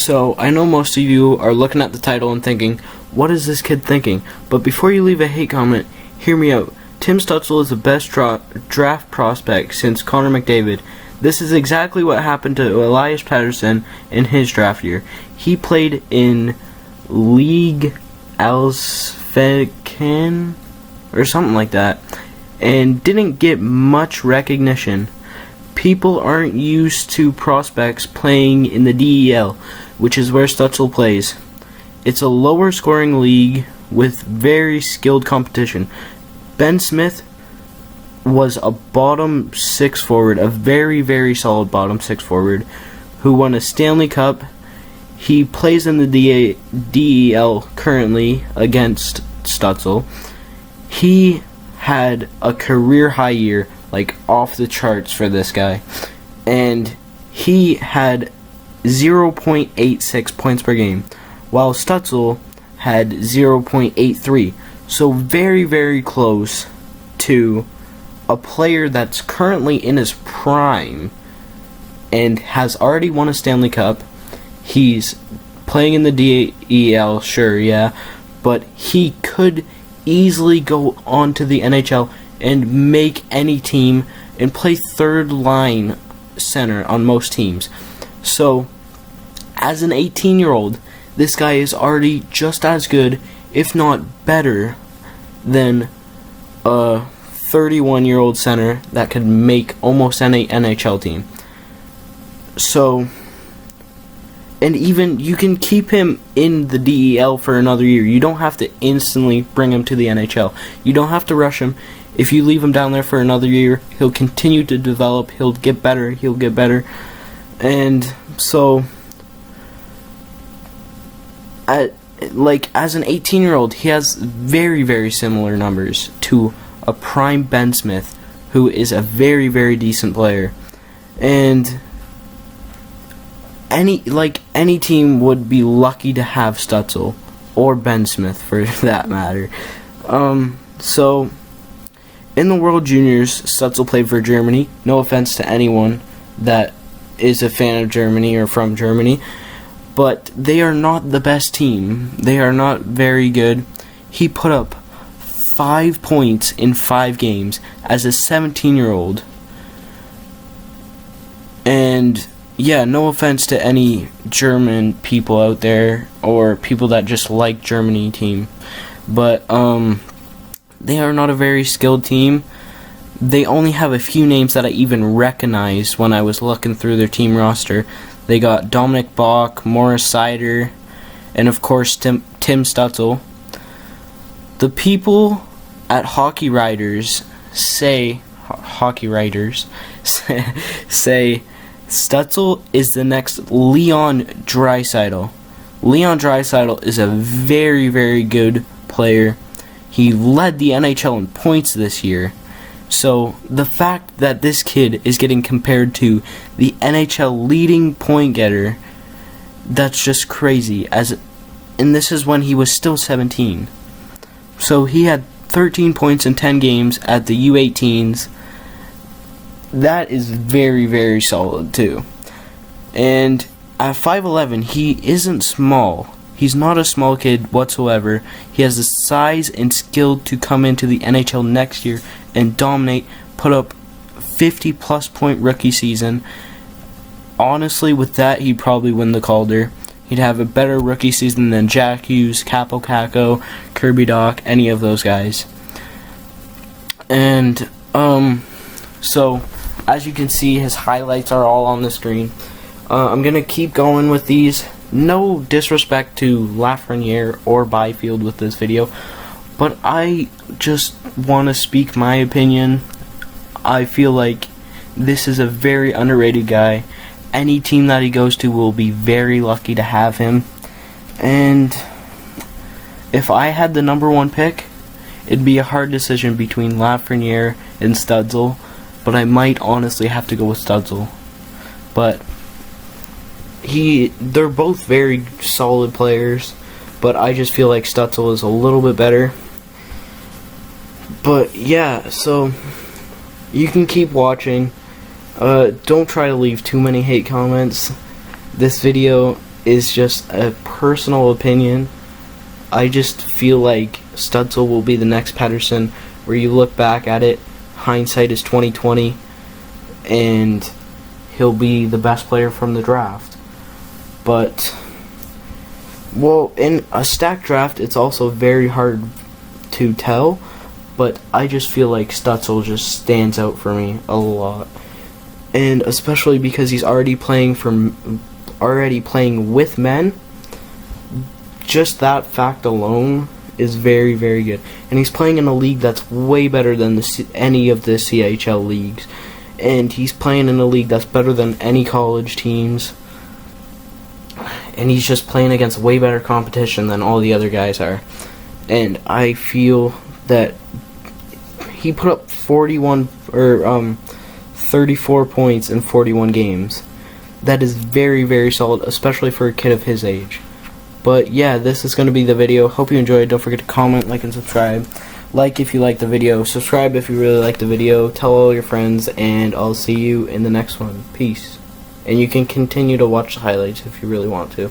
So, I know most of you are looking at the title and thinking, what is this kid thinking? But before you leave a hate comment, hear me out. Tim Studzle is the best draft prospect since Connor McDavid. This is exactly what happened to Elias Pettersson in his draft year. He played in League Allsvenskan or something like that and didn't get much recognition. People aren't used to prospects playing in the DEL, which is where Stutzle plays. It's a lower scoring league with very skilled competition. Ben Smith was a bottom six forward, a very, very solid bottom six forward, who won a Stanley Cup. He plays in the DEL currently against Stutzle. He had a career high year, like off the charts for this guy, and he had 0.86 points per game, while Stutzle had 0.83. So very, very close to a player that's currently in his prime and has already won a Stanley Cup. He's playing in the DEL, sure, yeah, but he could easily go on to the NHL and make any team and play third line center on most teams. So, as an 18-year-old, this guy is already just as good, if not better, than a 31-year-old center that could make almost any NHL team. So, and even you can keep him in the DEL for another year. You don't have to instantly bring him to the NHL. You don't have to rush him. If you leave him down there for another year, he'll continue to develop. He'll get better. And so, as an 18-year-old, he has very, very similar numbers to a prime Ben Smith, who is a very, very decent player. And any team would be lucky to have Stutzle or Ben Smith for that matter. So in the World Juniors, Stutzle played for Germany. No offense to anyone that is a fan of Germany or from Germany, but they are not the best team. They are not very good. He put up 5 points in 5 games as a 17-year-old. And yeah, no offense to any German people out there or people that just like Germany team, but they are not a very skilled team. They only have a few names that I even recognized when I was looking through their team roster. They got Dominic Bach, Morris Seider, and of course Tim Studzle. The people at Hockey Writers say Stutzle is the next Leon Draisaitl. Leon Draisaitl is a very, very good player. He led the NHL in points this year. So the fact that this kid is getting compared to the NHL leading point getter, that's just crazy. And this is when he was still 17. So he had 13 points in 10 games at the U18s. That is very, very solid too. And at 5'11", he isn't small. He's not a small kid whatsoever. He has the size and skill to come into the NHL next year and dominate, put up 50-plus point rookie season. Honestly, with that, he'd probably win the Calder. He'd have a better rookie season than Jack Hughes, Capo Caco, Kirby Doc, any of those guys. And, so, as you can see, his highlights are all on the screen. I'm going to keep going with these. No disrespect to Lafreenier or Byfield with this video, but I just want to speak my opinion. I feel like this is a very underrated guy. Any team that he goes to will be very lucky to have him. And if I had the number 1 pick, it'd be a hard decision between Lafreenier and Studzle, but I might honestly have to go with Studzle. But they're both very solid players, but I just feel like Stutzle is a little bit better. But yeah, so you can keep watching. Don't try to leave too many hate comments. This video is just a personal opinion. I just feel like Stutzle will be the next Pettersson, where you look back at it, hindsight is 2020, and he'll be the best player from the draft. But, well, in a stacked draft, it's also very hard to tell, but I just feel like Stutzle just stands out for me a lot. And especially because he's already playing with men, just that fact alone is very, very good. And he's playing in a league that's way better than any of the CHL leagues. And he's playing in a league that's better than any college teams. And he's just playing against way better competition than all the other guys are. And I feel that he put up 34 points in 41 games. That is very, very solid, especially for a kid of his age. But yeah, this is going to be the video. Hope you enjoyed. Don't forget to comment, like, and subscribe. Like if you like the video. Subscribe if you really like the video. Tell all your friends, and I'll see you in the next one. Peace. And you can continue to watch the highlights if you really want to.